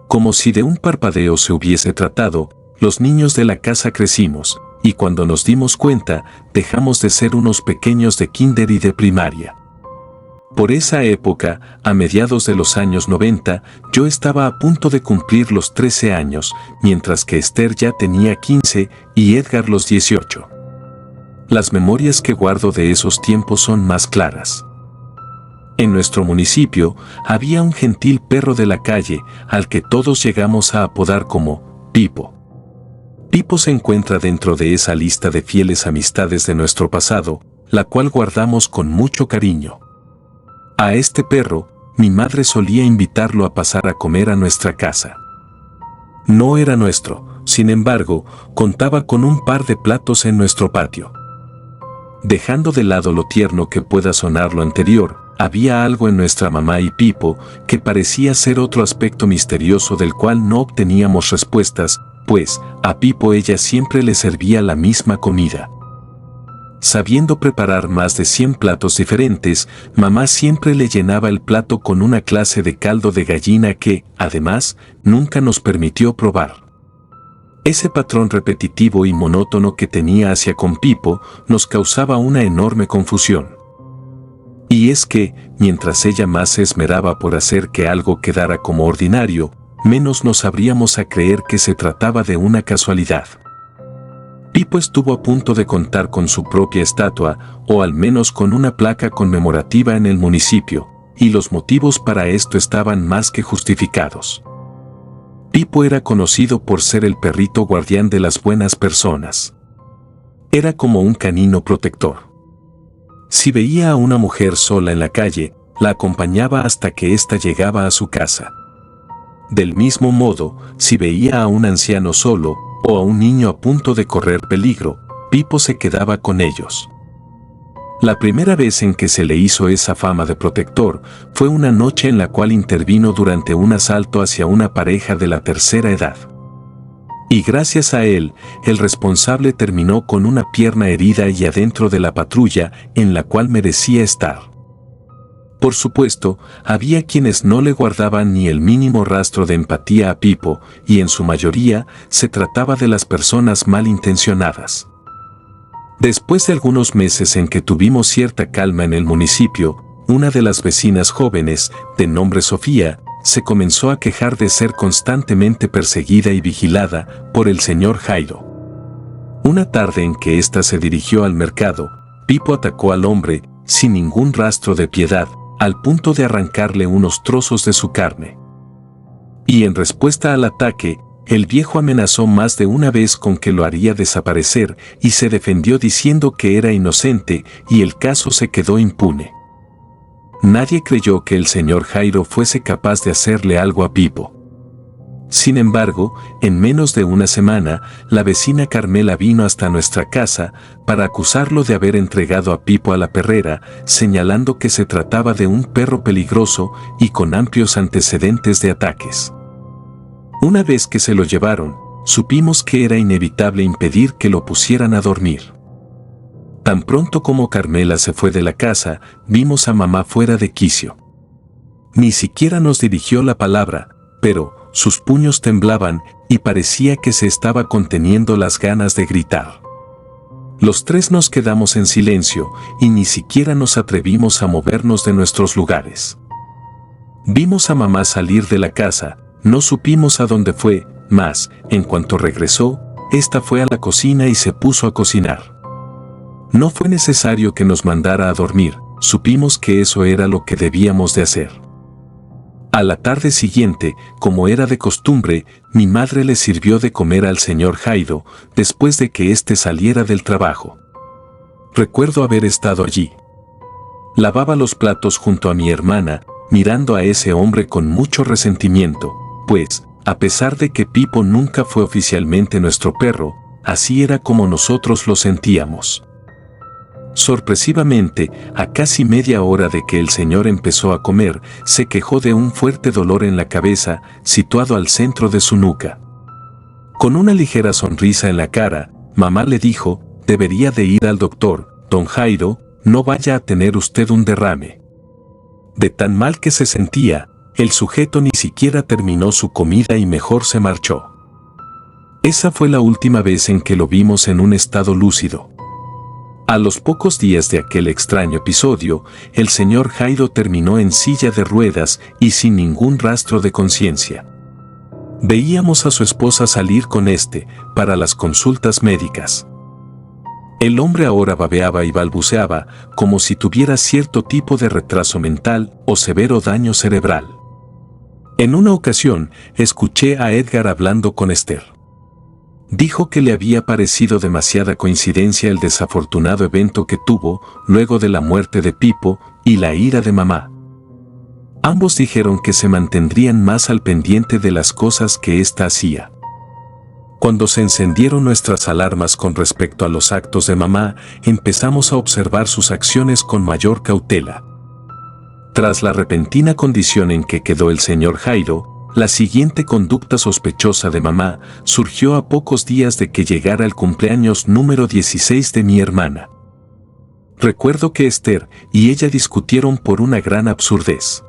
Como si de un parpadeo se hubiese tratado, los niños de la casa crecimos, y cuando nos dimos cuenta, dejamos de ser unos pequeños de kinder y de primaria. Por esa época, a mediados de los años 90, yo estaba a punto de cumplir los 13 años, mientras que Esther ya tenía 15 y Edgar los 18. Las memorias que guardo de esos tiempos son más claras. En nuestro municipio había un gentil perro de la calle al que todos llegamos a apodar como Pipo. Pipo se encuentra dentro de esa lista de fieles amistades de nuestro pasado, la cual guardamos con mucho cariño. A este perro, mi madre solía invitarlo a pasar a comer a nuestra casa. No era nuestro, sin embargo, contaba con un par de platos en nuestro patio. Dejando de lado lo tierno que pueda sonar lo anterior, había algo en nuestra mamá y Pipo que parecía ser otro aspecto misterioso del cual no obteníamos respuestas, pues a Pipo ella siempre le servía la misma comida. Sabiendo preparar más de 100 platos diferentes, mamá siempre le llenaba el plato con una clase de caldo de gallina que, además, nunca nos permitió probar. Ese patrón repetitivo y monótono que tenía hacia con Pipo nos causaba una enorme confusión. Y es que, mientras ella más se esmeraba por hacer que algo quedara como ordinario, menos nos abríamos a creer que se trataba de una casualidad. Pipo estuvo a punto de contar con su propia estatua, o al menos con una placa conmemorativa en el municipio, y los motivos para esto estaban más que justificados. Pipo era conocido por ser el perrito guardián de las buenas personas. Era como un canino protector. Si veía a una mujer sola en la calle, la acompañaba hasta que ésta llegaba a su casa. Del mismo modo, si veía a un anciano solo, o a un niño a punto de correr peligro, Pipo se quedaba con ellos. La primera vez en que se le hizo esa fama de protector fue una noche en la cual intervino durante un asalto hacia una pareja de la tercera edad. Y gracias a él, el responsable terminó con una pierna herida y adentro de la patrulla en la cual merecía estar. Por supuesto, había quienes no le guardaban ni el mínimo rastro de empatía a Pipo, y en su mayoría se trataba de las personas malintencionadas. Después de algunos meses en que tuvimos cierta calma en el municipio, una de las vecinas jóvenes, de nombre Sofía, se comenzó a quejar de ser constantemente perseguida y vigilada por el señor Jairo. Una tarde en que ésta se dirigió al mercado, Pipo atacó al hombre, sin ningún rastro de piedad, al punto de arrancarle unos trozos de su carne. Y en respuesta al ataque, el viejo amenazó más de una vez con que lo haría desaparecer y se defendió diciendo que era inocente y el caso se quedó impune. Nadie creyó que el señor Jairo fuese capaz de hacerle algo a Pipo. Sin embargo, en menos de una semana, la vecina Carmela vino hasta nuestra casa para acusarlo de haber entregado a Pipo a la perrera, señalando que se trataba de un perro peligroso y con amplios antecedentes de ataques. Una vez que se lo llevaron, supimos que era inevitable impedir que lo pusieran a dormir. Tan pronto como Carmela se fue de la casa, vimos a mamá fuera de quicio. Ni siquiera nos dirigió la palabra, pero sus puños temblaban y parecía que se estaba conteniendo las ganas de gritar. Los tres nos quedamos en silencio y ni siquiera nos atrevimos a movernos de nuestros lugares. Vimos a mamá salir de la casa, no supimos a dónde fue, mas, en cuanto regresó, esta fue a la cocina y se puso a cocinar. No fue necesario que nos mandara a dormir, supimos que eso era lo que debíamos de hacer. A la tarde siguiente, como era de costumbre, mi madre le sirvió de comer al señor Jairo, después de que éste saliera del trabajo. Recuerdo haber estado allí. Lavaba los platos junto a mi hermana, mirando a ese hombre con mucho resentimiento, pues, a pesar de que Pipo nunca fue oficialmente nuestro perro, así era como nosotros lo sentíamos. Sorpresivamente, a casi media hora de que el señor empezó a comer, se quejó de un fuerte dolor en la cabeza, situado al centro de su nuca. Con una ligera sonrisa en la cara, mamá le dijo, debería de ir al doctor, don Jairo, no vaya a tener usted un derrame. De tan mal que se sentía, el sujeto ni siquiera terminó su comida y mejor se marchó. Esa fue la última vez en que lo vimos en un estado lúcido. A los pocos días de aquel extraño episodio, el señor Jairo terminó en silla de ruedas y sin ningún rastro de conciencia. Veíamos a su esposa salir con para las consultas médicas. El hombre ahora babeaba y balbuceaba, como si tuviera cierto tipo de retraso mental o severo daño cerebral. En una ocasión, escuché a Edgar hablando con Esther. Dijo que le había parecido demasiada coincidencia el desafortunado evento que tuvo luego de la muerte de Pipo y la ira de mamá. Ambos dijeron que se mantendrían más al pendiente de las cosas que ésta hacía. Cuando se encendieron nuestras alarmas con respecto a los actos de mamá, empezamos a observar sus acciones con mayor cautela. Tras la repentina condición en que quedó el señor Jairo, la siguiente conducta sospechosa de mamá surgió a pocos días de que llegara el cumpleaños número 16 de mi hermana. Recuerdo que Esther y ella discutieron por una gran absurdez.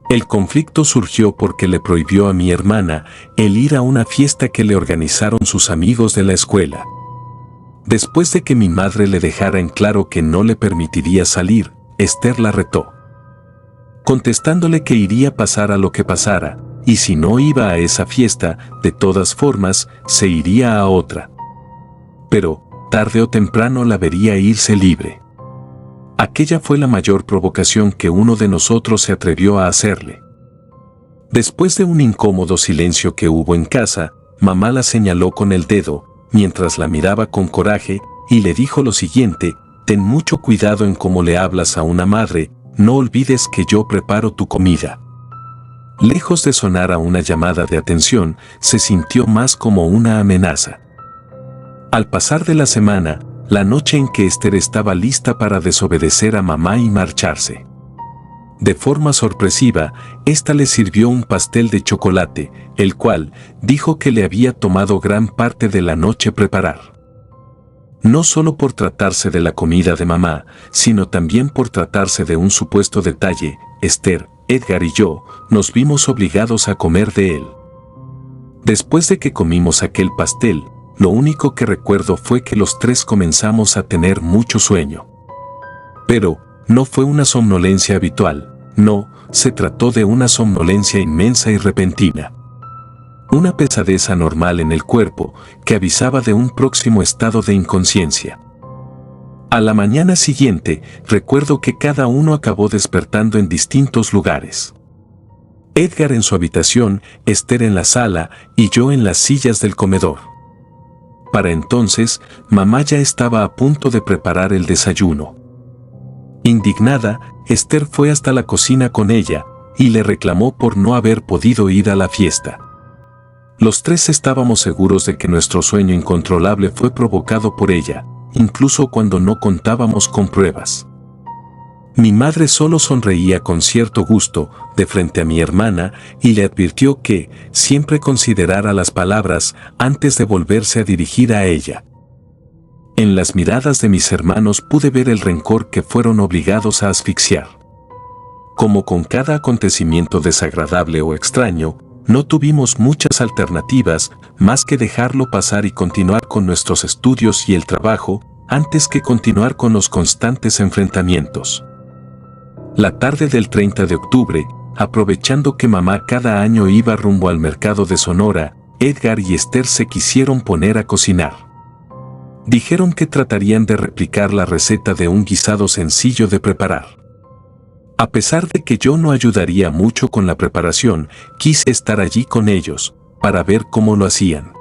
El conflicto surgió porque le prohibió a mi hermana el ir a una fiesta que le organizaron sus amigos de la escuela. Después de que mi madre le dejara en claro que no le permitiría salir, Esther la retó, contestándole que iría pasar a lo que pasara, y si no iba a esa fiesta, de todas formas, se iría a otra. Pero, tarde o temprano la vería irse libre. Aquella fue la mayor provocación que uno de nosotros se atrevió a hacerle. Después de un incómodo silencio que hubo en casa, mamá la señaló con el dedo, mientras la miraba con coraje, y le dijo lo siguiente: ten mucho cuidado en cómo le hablas a una madre, no olvides que yo preparo tu comida. Lejos de sonar a una llamada de atención, se sintió más como una amenaza. Al pasar de la semana, la noche en que Esther estaba lista para desobedecer a mamá y marcharse. De forma sorpresiva, ésta le sirvió un pastel de chocolate, el cual dijo que le había tomado gran parte de la noche preparar. No solo por tratarse de la comida de mamá, sino también por tratarse de un supuesto detalle, Esther, Edgar y yo nos vimos obligados a comer de él. Después de que comimos aquel pastel, lo único que recuerdo fue que los tres comenzamos a tener mucho sueño. Pero, no fue una somnolencia habitual, no, se trató de una somnolencia inmensa y repentina. Una pesadez anormal en el cuerpo que avisaba de un próximo estado de inconsciencia. A la mañana siguiente, recuerdo que cada uno acabó despertando en distintos lugares. Edgar en su habitación, Esther en la sala y yo en las sillas del comedor. Para entonces, mamá ya estaba a punto de preparar el desayuno. Indignada, Esther fue hasta la cocina con ella y le reclamó por no haber podido ir a la fiesta. Los tres estábamos seguros de que nuestro sueño incontrolable fue provocado por ella, incluso cuando no contábamos con pruebas. Mi madre solo sonreía con cierto gusto de frente a mi hermana y le advirtió que siempre considerara las palabras antes de volverse a dirigir a ella. En las miradas de mis hermanos pude ver el rencor que fueron obligados a asfixiar. Como con cada acontecimiento desagradable o extraño, no tuvimos muchas alternativas más que dejarlo pasar y continuar con nuestros estudios y el trabajo, antes que continuar con los constantes enfrentamientos. La tarde del 30 de octubre, aprovechando que mamá cada año iba rumbo al mercado de Sonora, Edgar y Esther se quisieron poner a cocinar. Dijeron que tratarían de replicar la receta de un guisado sencillo de preparar. A pesar de que yo no ayudaría mucho con la preparación, quise estar allí con ellos, para ver cómo lo hacían.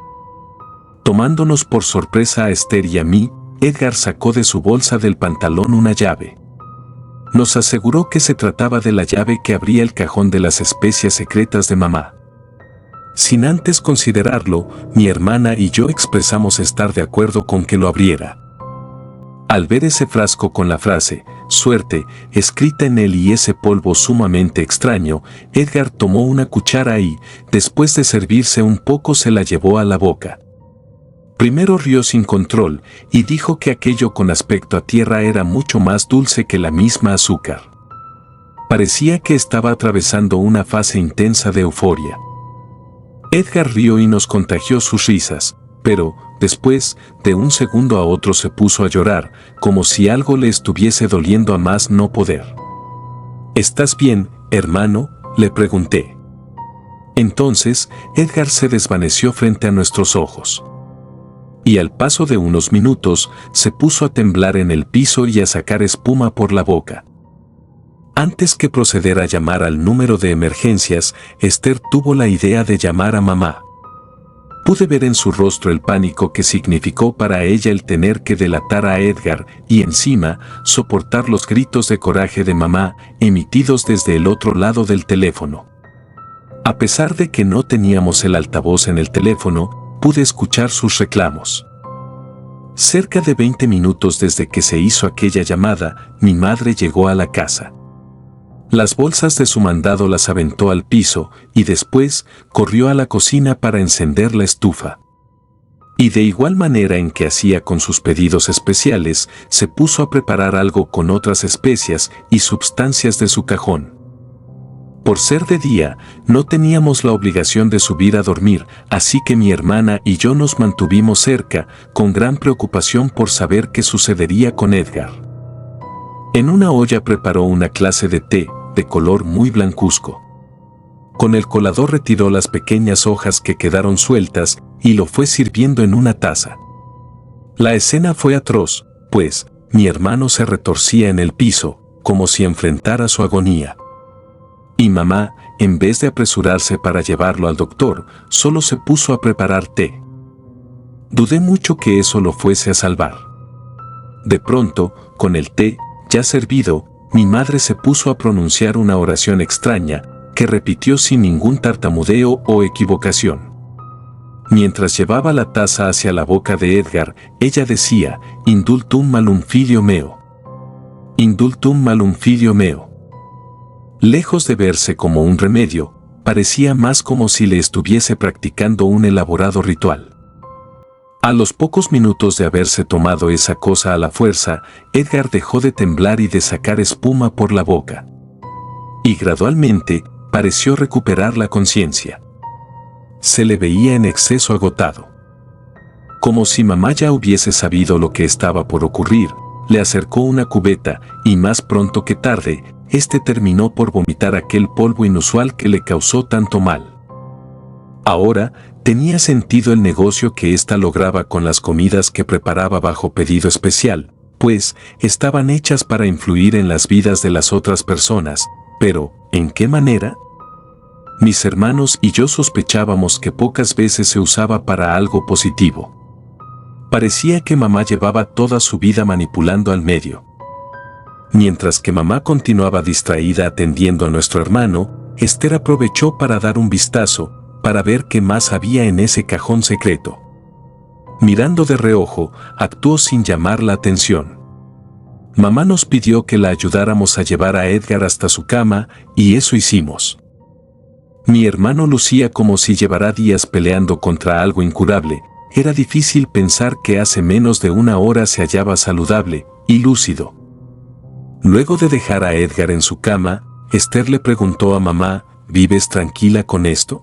Tomándonos por sorpresa a Esther y a mí, Edgar sacó de su bolsa del pantalón una llave. Nos aseguró que se trataba de la llave que abría el cajón de las especias secretas de mamá. Sin antes considerarlo, mi hermana y yo expresamos estar de acuerdo con que lo abriera. Al ver ese frasco con la frase «suerte» escrita en él y ese polvo sumamente extraño, Edgar tomó una cuchara y, después de servirse un poco, se la llevó a la boca. Primero rió sin control y dijo que aquello con aspecto a tierra era mucho más dulce que la misma azúcar. Parecía que estaba atravesando una fase intensa de euforia. Edgar rió y nos contagió sus risas, pero, después, de un segundo a otro se puso a llorar, como si algo le estuviese doliendo a más no poder. ¿Estás bien, hermano?, le pregunté. Entonces, Edgar se desvaneció frente a nuestros ojos. Y al paso de unos minutos, se puso a temblar en el piso y a sacar espuma por la boca. Antes que proceder a llamar al número de emergencias, Esther tuvo la idea de llamar a mamá. Pude ver en su rostro el pánico que significó para ella el tener que delatar a Edgar y encima soportar los gritos de coraje de mamá emitidos desde el otro lado del teléfono. A pesar de que no teníamos el altavoz en el teléfono, pude escuchar sus reclamos. Cerca de 20 minutos desde que se hizo aquella llamada, mi madre llegó a la casa. Las bolsas de su mandado las aventó al piso y después corrió a la cocina para encender la estufa. Y de igual manera en que hacía con sus pedidos especiales, se puso a preparar algo con otras especias y sustancias de su cajón. Por ser de día, no teníamos la obligación de subir a dormir, así que mi hermana y yo nos mantuvimos cerca, con gran preocupación por saber qué sucedería con Edgar. En una olla preparó una clase de té, de color muy blancuzco. Con el colador retiró las pequeñas hojas que quedaron sueltas y lo fue sirviendo en una taza. La escena fue atroz, pues mi hermano se retorcía en el piso, como si enfrentara su agonía. Y mamá, en vez de apresurarse para llevarlo al doctor, solo se puso a preparar té. Dudé mucho que eso lo fuese a salvar. De pronto, con el té ya servido, mi madre se puso a pronunciar una oración extraña, que repitió sin ningún tartamudeo o equivocación. Mientras llevaba la taza hacia la boca de Edgar, ella decía, Indultum malum filio meo. Indultum malum filio meo. Lejos de verse como un remedio, parecía más como si le estuviese practicando un elaborado ritual. A los pocos minutos de haberse tomado esa cosa a la fuerza, Edgar dejó de temblar y de sacar espuma por la boca. Y gradualmente, pareció recuperar la conciencia. Se le veía en exceso agotado. Como si mamá ya hubiese sabido lo que estaba por ocurrir, le acercó una cubeta y más pronto que tarde, terminó por vomitar aquel polvo inusual que le causó tanto mal. Ahora, tenía sentido el negocio que ésta lograba con las comidas que preparaba bajo pedido especial, pues estaban hechas para influir en las vidas de las otras personas, pero ¿en qué manera? Mis hermanos y yo sospechábamos que pocas veces se usaba para algo positivo. Parecía que mamá llevaba toda su vida manipulando al medio. Mientras que mamá continuaba distraída atendiendo a nuestro hermano, Esther aprovechó para dar un vistazo, para ver qué más había en ese cajón secreto. Mirando de reojo, actuó sin llamar la atención. Mamá nos pidió que la ayudáramos a llevar a Edgar hasta su cama, y eso hicimos. Mi hermano lucía como si llevara días peleando contra algo incurable. Era difícil pensar que hace menos de una hora se hallaba saludable y lúcido. Luego de dejar a Edgar en su cama, Esther le preguntó a mamá, ¿vives tranquila con esto?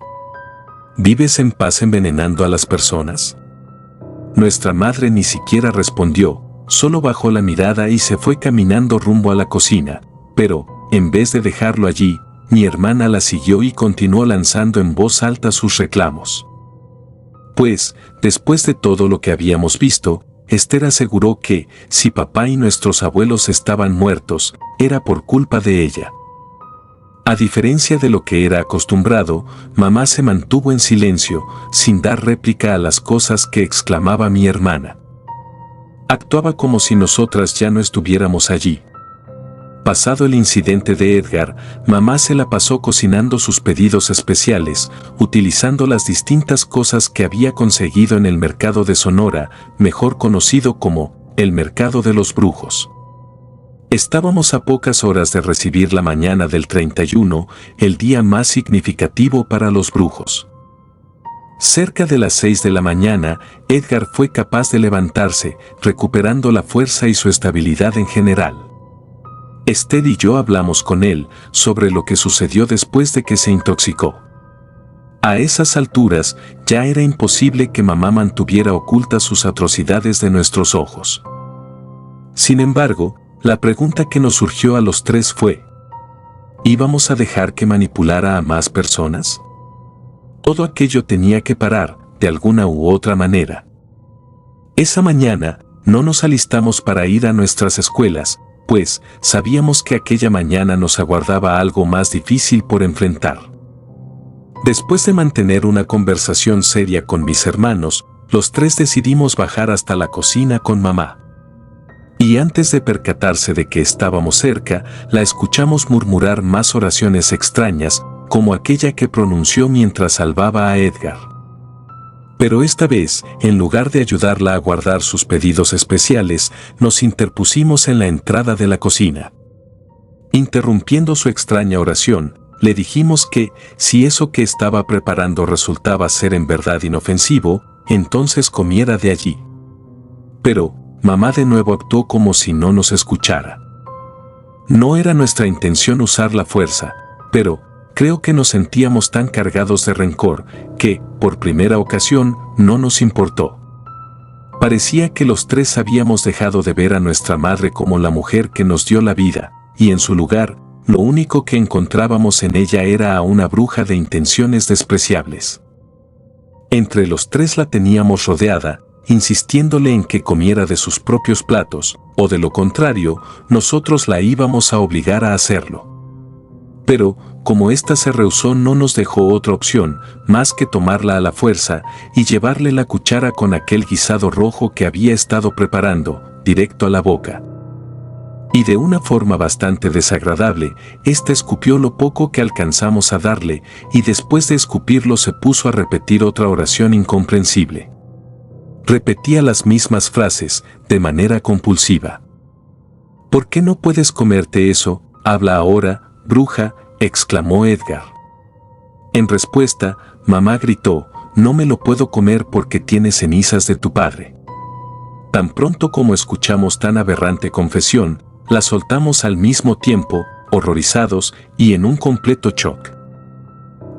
¿Vives en paz envenenando a las personas? Nuestra madre ni siquiera respondió, solo bajó la mirada y se fue caminando rumbo a la cocina, pero, en vez de dejarlo allí, mi hermana la siguió y continuó lanzando en voz alta sus reclamos. Pues, después de todo lo que habíamos visto, Esther aseguró que, si papá y nuestros abuelos estaban muertos, era por culpa de ella. A diferencia de lo que era acostumbrado, mamá se mantuvo en silencio, sin dar réplica a las cosas que exclamaba mi hermana. Actuaba como si nosotras ya no estuviéramos allí. Pasado el incidente de Edgar, mamá se la pasó cocinando sus pedidos especiales, utilizando las distintas cosas que había conseguido en el mercado de Sonora, mejor conocido como el mercado de los brujos. Estábamos a pocas horas de recibir la mañana del 31, el día más significativo para los brujos. Cerca de las 6 de la mañana, Edgar fue capaz de levantarse, recuperando la fuerza y su estabilidad en general. Esther y yo hablamos con él sobre lo que sucedió después de que se intoxicó. A esas alturas, ya era imposible que mamá mantuviera ocultas sus atrocidades de nuestros ojos. Sin embargo, la pregunta que nos surgió a los tres fue: ¿íbamos a dejar que manipulara a más personas? Todo aquello tenía que parar, de alguna u otra manera. Esa mañana, no nos alistamos para ir a nuestras escuelas, pues sabíamos que aquella mañana nos aguardaba algo más difícil por enfrentar. Después de mantener una conversación seria con mis hermanos, los tres decidimos bajar hasta la cocina con mamá. Y antes de percatarse de que estábamos cerca, la escuchamos murmurar más oraciones extrañas, como aquella que pronunció mientras salvaba a Edgar. Pero esta vez, en lugar de ayudarla a guardar sus pedidos especiales, nos interpusimos en la entrada de la cocina. Interrumpiendo su extraña oración, le dijimos que, si eso que estaba preparando resultaba ser en verdad inofensivo, entonces comiera de allí. Pero, mamá de nuevo actuó como si no nos escuchara. No era nuestra intención usar la fuerza, pero creo que nos sentíamos tan cargados de rencor que, por primera ocasión, no nos importó. Parecía que los tres habíamos dejado de ver a nuestra madre como la mujer que nos dio la vida, y en su lugar, lo único que encontrábamos en ella era a una bruja de intenciones despreciables. Entre los tres la teníamos rodeada, insistiéndole en que comiera de sus propios platos, o de lo contrario, nosotros la íbamos a obligar a hacerlo. Pero, como ésta se rehusó, no nos dejó otra opción, más que tomarla a la fuerza y llevarle la cuchara con aquel guisado rojo que había estado preparando, directo a la boca. Y de una forma bastante desagradable, ésta escupió lo poco que alcanzamos a darle, y después de escupirlo se puso a repetir otra oración incomprensible. Repetía las mismas frases, de manera compulsiva. ¿Por qué no puedes comerte eso? Habla ahora, bruja, exclamó Edgar. En respuesta, mamá gritó, no me lo puedo comer porque tiene cenizas de tu padre. Tan pronto como escuchamos tan aberrante confesión, la soltamos al mismo tiempo, horrorizados y en un completo shock.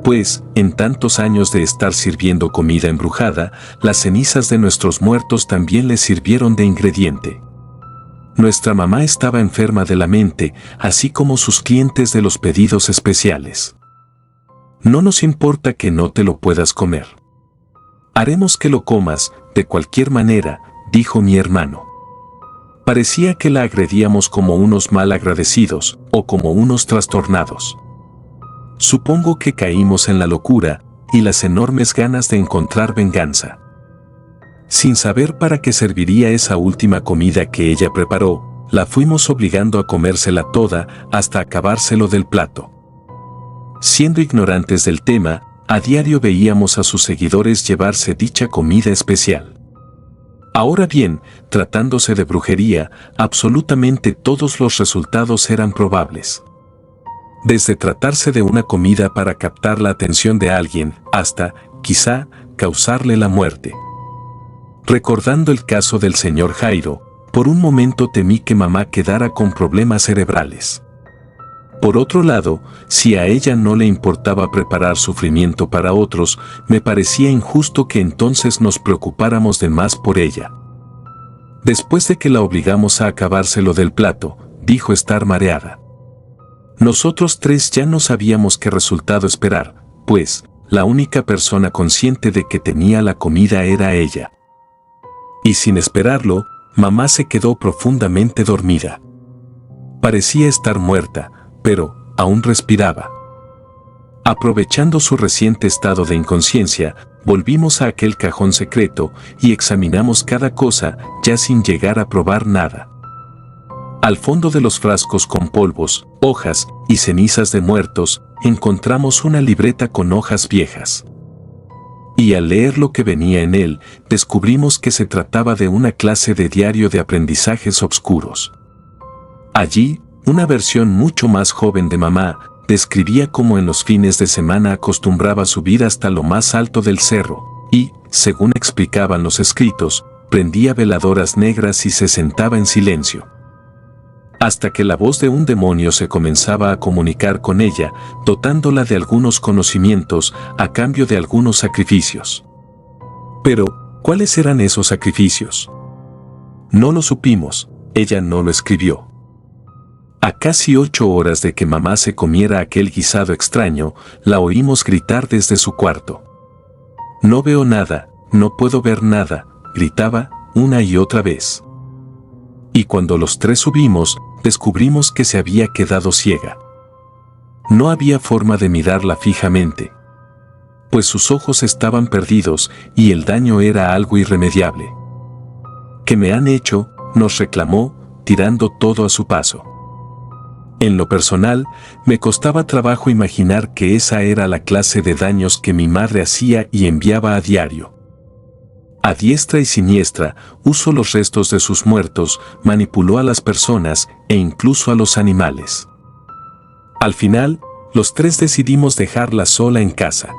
Pues, en tantos años de estar sirviendo comida embrujada, las cenizas de nuestros muertos también le sirvieron de ingrediente. Nuestra mamá estaba enferma de la mente, así como sus clientes de los pedidos especiales. No nos importa que no te lo puedas comer. Haremos que lo comas, de cualquier manera, dijo mi hermano. Parecía que la agredíamos como unos mal agradecidos, o como unos trastornados. Supongo que caímos en la locura, y las enormes ganas de encontrar venganza. Sin saber para qué serviría esa última comida que ella preparó, la fuimos obligando a comérsela toda hasta acabárselo del plato. Siendo ignorantes del tema, a diario veíamos a sus seguidores llevarse dicha comida especial. Ahora bien, tratándose de brujería, absolutamente todos los resultados eran probables. Desde tratarse de una comida para captar la atención de alguien, hasta, quizá, causarle la muerte. Recordando el caso del señor Jairo, por un momento temí que mamá quedara con problemas cerebrales. Por otro lado, si a ella no le importaba preparar sufrimiento para otros, me parecía injusto que entonces nos preocupáramos de más por ella. Después de que la obligamos a acabárselo del plato, dijo estar mareada. Nosotros tres ya no sabíamos qué resultado esperar, pues, la única persona consciente de que tenía la comida era ella. Y sin esperarlo, mamá se quedó profundamente dormida. Parecía estar muerta, pero aún respiraba. Aprovechando su reciente estado de inconsciencia, volvimos a aquel cajón secreto y examinamos cada cosa, ya sin llegar a probar nada. Al fondo de los frascos con polvos, hojas y cenizas de muertos, encontramos una libreta con hojas viejas. Y al leer lo que venía en él, descubrimos que se trataba de una clase de diario de aprendizajes obscuros. Allí, una versión mucho más joven de mamá describía cómo en los fines de semana acostumbraba subir hasta lo más alto del cerro y, según explicaban los escritos, prendía veladoras negras y se sentaba en silencio. Hasta que la voz de un demonio se comenzaba a comunicar con ella, dotándola de algunos conocimientos a cambio de algunos sacrificios. Pero, ¿cuáles eran esos sacrificios? No lo supimos, ella no lo escribió. A casi 8 horas de que mamá se comiera aquel guisado extraño, la oímos gritar desde su cuarto. No veo nada, no puedo ver nada, gritaba, una y otra vez. Y cuando los tres subimos, descubrimos que se había quedado ciega. No había forma de mirarla fijamente, pues sus ojos estaban perdidos y el daño era algo irremediable. ¿Qué me han hecho?, nos reclamó, tirando todo a su paso. En lo personal, me costaba trabajo imaginar que esa era la clase de daños que mi madre hacía y enviaba a diario. A diestra y siniestra, usó los restos de sus muertos, manipuló a las personas e incluso a los animales. Al final, los tres decidimos dejarla sola en casa.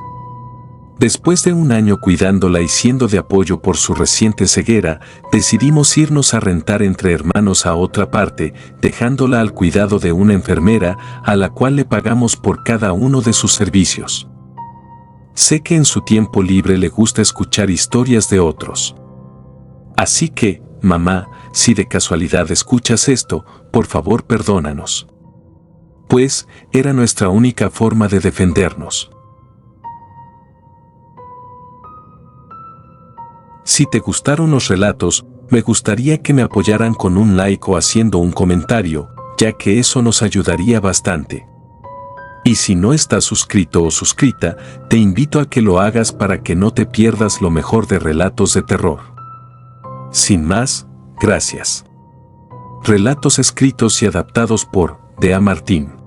Después de un año cuidándola y siendo de apoyo por su reciente ceguera, decidimos irnos a rentar entre hermanos a otra parte, dejándola al cuidado de una enfermera a la cual le pagamos por cada uno de sus servicios. Sé que en su tiempo libre le gusta escuchar historias de otros. Así que, mamá, si de casualidad escuchas esto, por favor perdónanos. Pues, era nuestra única forma de defendernos. Si te gustaron los relatos, me gustaría que me apoyaran con un like o haciendo un comentario, ya que eso nos ayudaría bastante. Y si no estás suscrito o suscrita, te invito a que lo hagas para que no te pierdas lo mejor de relatos de terror. Sin más, gracias. Relatos escritos y adaptados por Dea Martín.